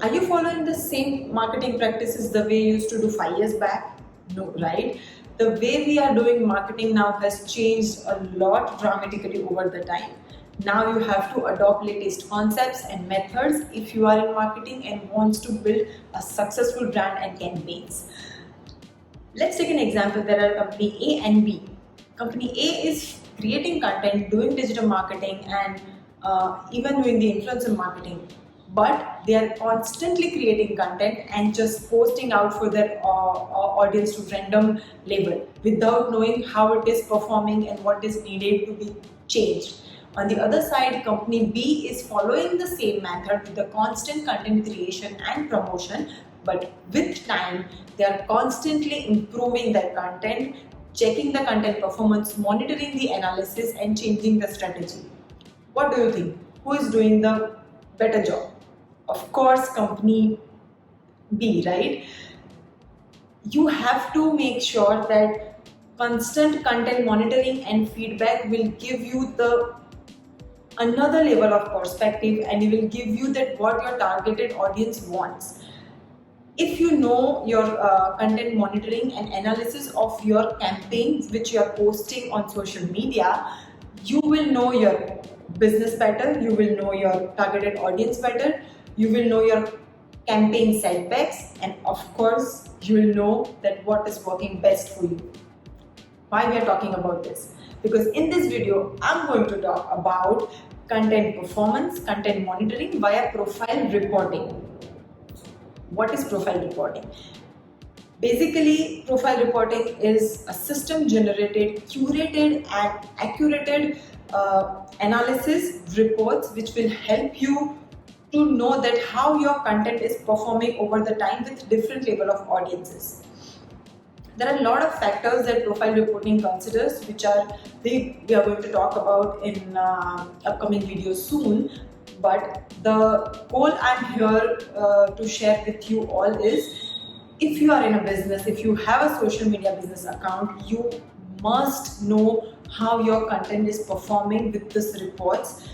Are you following the same marketing practices the way you used to do 5 years back? No, right? The way we are doing marketing now has changed a lot dramatically over the time. Now you have to adopt latest concepts and methods if you are in marketing and wants to build a successful brand and campaigns. Let's take an example. There are company A and B. Company A is creating content, doing digital marketing, and even doing the influencer marketing. But they are constantly creating content and just posting out for their audience to random level without knowing how it is performing and what is needed to be changed. On the other side, company B is following the same method with the constant content creation and promotion, but with time, they are constantly improving their content, checking the content performance, monitoring the analysis, and changing the strategy. What do you think? Who is doing the better job? Of course, company B, right? You have to make sure that constant content monitoring and feedback will give you the another level of perspective, and it will give you that what your targeted audience wants. If you know your content monitoring and analysis of your campaigns which you are posting on social media, you will know your business better, you will know your targeted audience better, you will know your campaign setbacks, and of course you will know that what is working best for you. Why we are talking about this? Because in this video I'm going to talk about content performance, content monitoring via profile reporting. What is profile reporting? Basically, profile reporting is a system generated, curated and accurate analysis reports which will help you to know that how your content is performing over the time with different level of audiences. There are a lot of factors that profile reporting considers, which we are going to talk about in upcoming videos soon. But the goal I'm here to share with you all is, if you are in a business, if you have a social media business account, you must know how your content is performing with these reports.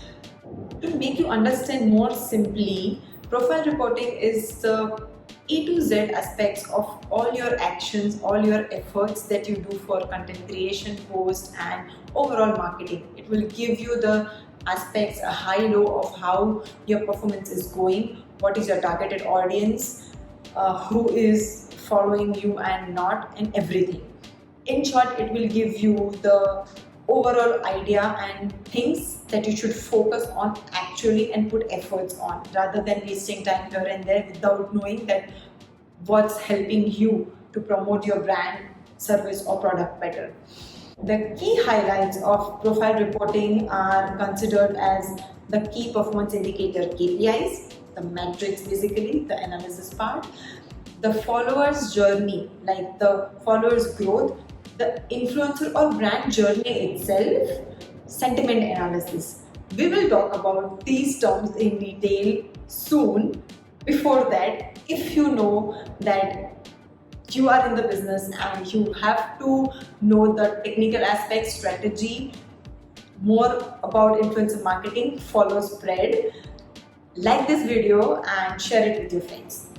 To make you understand more simply, profile reporting is the A to Z aspects of all your actions, all your efforts that you do for content creation, post and overall marketing. It will give you the aspects, a high low of how your performance is going, what is your targeted audience, who is following you and not, and everything. In short, it will give you the overall idea and things that you should focus on actually and put efforts on, rather than wasting time here and there without knowing that what's helping you to promote your brand, service or product better. The key highlights of profile reporting are considered as the key performance indicator KPIs, the metrics, basically the analysis part, the followers journey, like the followers growth, the influencer or brand journey itself, sentiment analysis. We will talk about these terms in detail soon. Before that, if you know that you are in the business and you have to know the technical aspects, strategy, more about influencer marketing, follow spread, like this video and share it with your friends.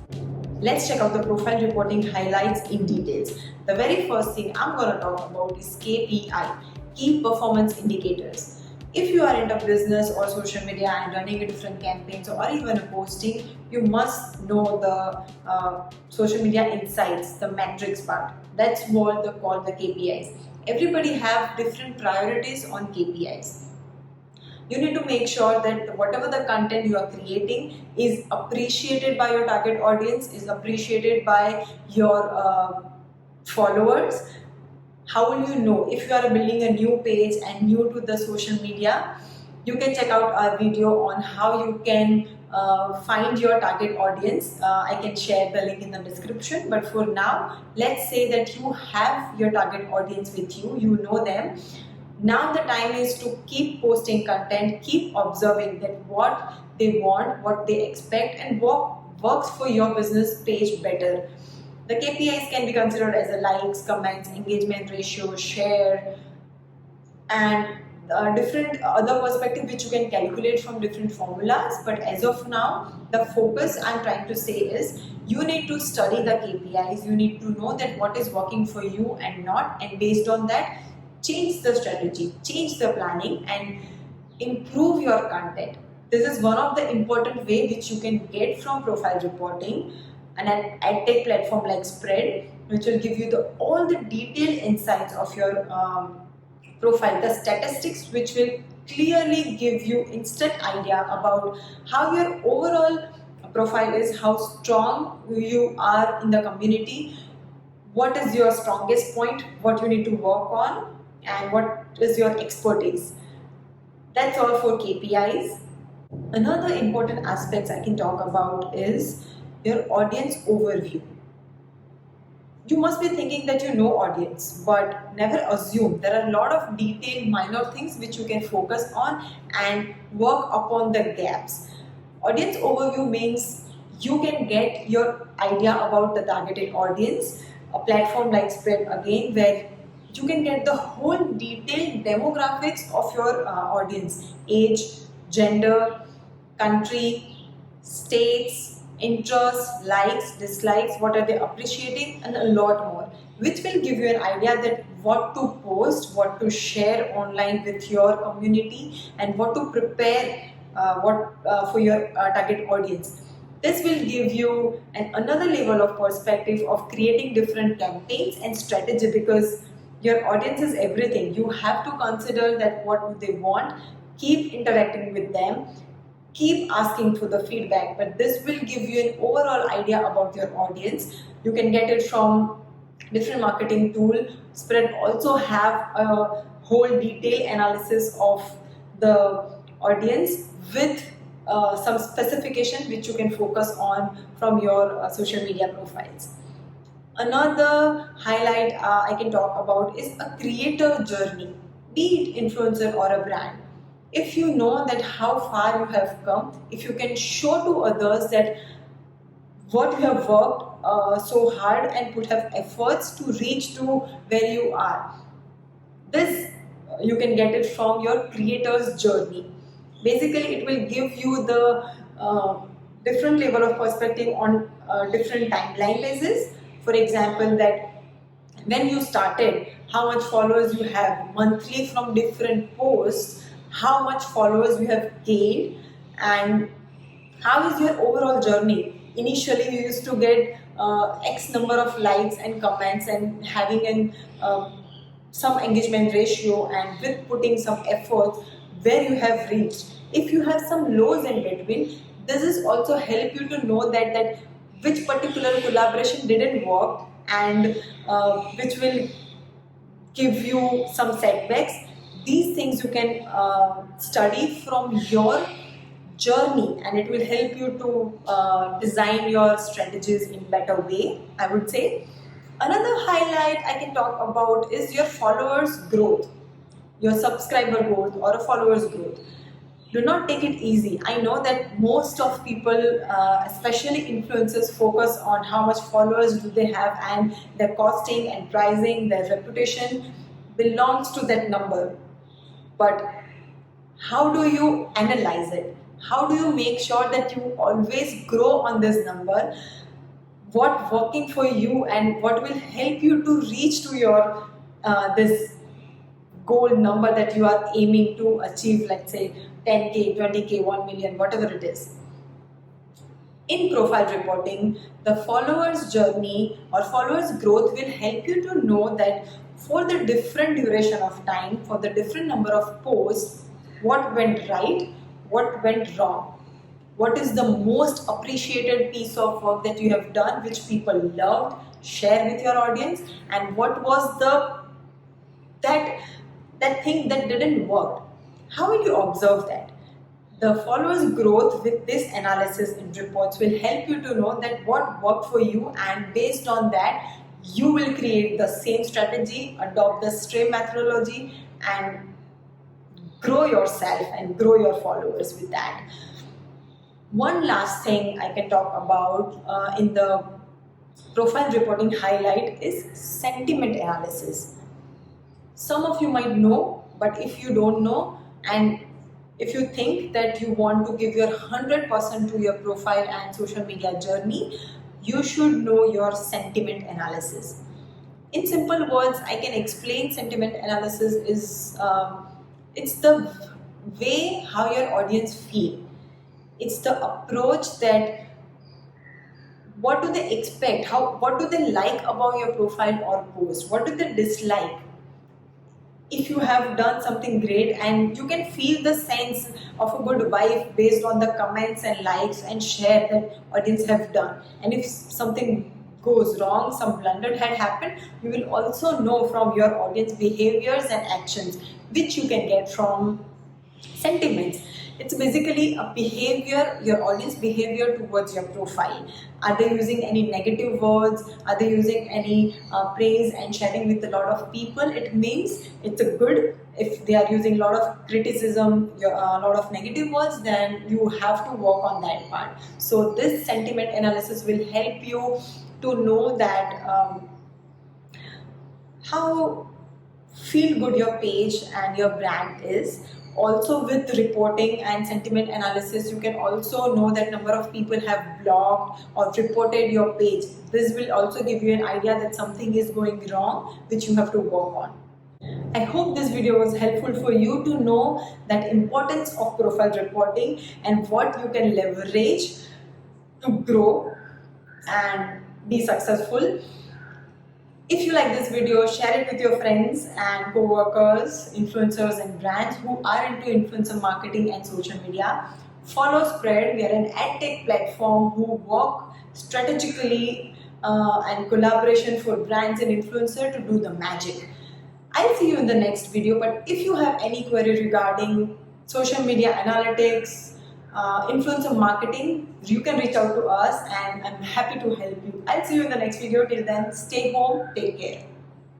Let's check out the profile reporting highlights in details. The very first thing I'm going to talk about is KPI, key performance indicators. If you are into business or social media and running a different campaigns or even a posting, you must know the social media insights, the metrics part. That's what they call the KPIs. Everybody have different priorities on KPIs. You need to make sure that whatever the content you are creating is appreciated by your target audience, is appreciated by your followers. How will you know? If you are building a new page and new to the social media, you can check out our video on how you can find your target audience. I can share the link in the description. But for now, let's say that you have your target audience with you, you know them. Now the time is to keep posting content, keep observing that what they want, what they expect, and what works for your business page better. The KPIs can be considered as a likes, comments, engagement ratio, share, and different other perspective which you can calculate from different formulas, but as of now the focus I'm trying to say is you need to study the KPIs, you need to know that what is working for you and not, and based on that change the strategy, change the planning and improve your content. This is one of the important way which you can get from profile reporting and an ad tech platform like Spread, which will give you all the detailed insights of your profile, the statistics which will clearly give you instant idea about how your overall profile is, how strong you are in the community, what is your strongest point, what you need to work on, and what is your expertise. That's all for KPIs. Another important aspects I can talk about is your audience overview. You must be thinking that you know audience, but never assume. There are a lot of detailed minor things which you can focus on and work upon the gaps. Audience overview means you can get your idea about the targeted audience. A platform like Spread again, where you can get the whole detailed demographics of your audience: age, gender, country, states, interests, likes, dislikes, what are they appreciating, and a lot more, which will give you an idea that what to post, what to share online with your community, and what to prepare for your target audience. This will give you another level of perspective of creating different campaigns and strategy, because your audience is everything. You have to consider that what they want, keep interacting with them, keep asking for the feedback, but this will give you an overall idea about your audience. You can get it from different marketing tool. Spread also have a whole detailed analysis of the audience with some specification which you can focus on from your social media profiles. Another highlight I can talk about is a creator journey, be it influencer or a brand. If you know that how far you have come, if you can show to others that what you have worked so hard and put have efforts to reach to where you are, this you can get it from your creator's journey. Basically it will give you the different level of perspective on different timeline basis. For example, that when you started, how much followers you have monthly from different posts, how much followers you have gained, and how is your overall journey. Initially you used to get X number of likes and comments and having an some engagement ratio, and with putting some efforts where you have reached. If you have some lows in between, this is also help you to know that which particular collaboration didn't work, and which will give you some setbacks. These things you can study from your journey, and it will help you to design your strategies in better way, I would say. Another highlight I can talk about is your followers growth, your subscriber growth or a followers growth. Do not take it easy. I know that most of people, especially influencers, focus on how much followers do they have, and their costing and pricing, their reputation belongs to that number. But how do you analyze it? How do you make sure that you always grow on this number? What working for you and what will help you to reach to your this goal number that you are aiming to achieve, let's say 10k, 20k, 1 million, whatever it is. In profile reporting, the followers journey or followers growth will help you to know that for the different duration of time, for the different number of posts, what went right, what went wrong, what is the most appreciated piece of work that you have done which people loved, share with your audience, and what was that thing that didn't work. How will you observe that? The followers growth with this analysis in reports will help you to know that what worked for you, and based on that you will create the same strategy, adopt the same methodology, and grow yourself and grow your followers with that. One last thing I can talk about in the profile reporting highlight is sentiment analysis. Some of you might know But if you don't know, and if you think that you want to give your 100% to your profile and social media journey, you should know your sentiment analysis. In simple words, I can explain sentiment analysis is it's the way how your audience feel. It's the approach that what do they expect, how, what do they like about your profile or post, what do they dislike. If you have done something great, and you can feel the sense of a good vibe based on the comments and likes and share that audience have done. And if something goes wrong, some blunder had happened, you will also know from your audience behaviors and actions, which you can get from sentiments. It's basically a behavior, your audience behavior towards your profile. Are they using any negative words? Are they using any praise and sharing with a lot of people? It means it's a good. If they are using a lot of criticism, a lot of negative words, then you have to work on that part. So this sentiment analysis will help you to know that how feel good your page and your brand is. Also, with reporting and sentiment analysis, you can also know that number of people have blocked or reported your page. This will also give you an idea that something is going wrong, which you have to work on. I hope this video was helpful for you to know that importance of profile reporting and what you can leverage to grow and be successful. If you like this video, share it with your friends and co-workers, influencers and brands who are into influencer marketing and social media. Follow Spread. We are an ad tech platform who work strategically and collaboration for brands and influencers to do the magic. I'll see you in the next video, but if you have any query regarding social media analytics, influencer marketing, you can reach out to us and I'm happy to help you. I'll see you in the next video. Till then, stay home, take care.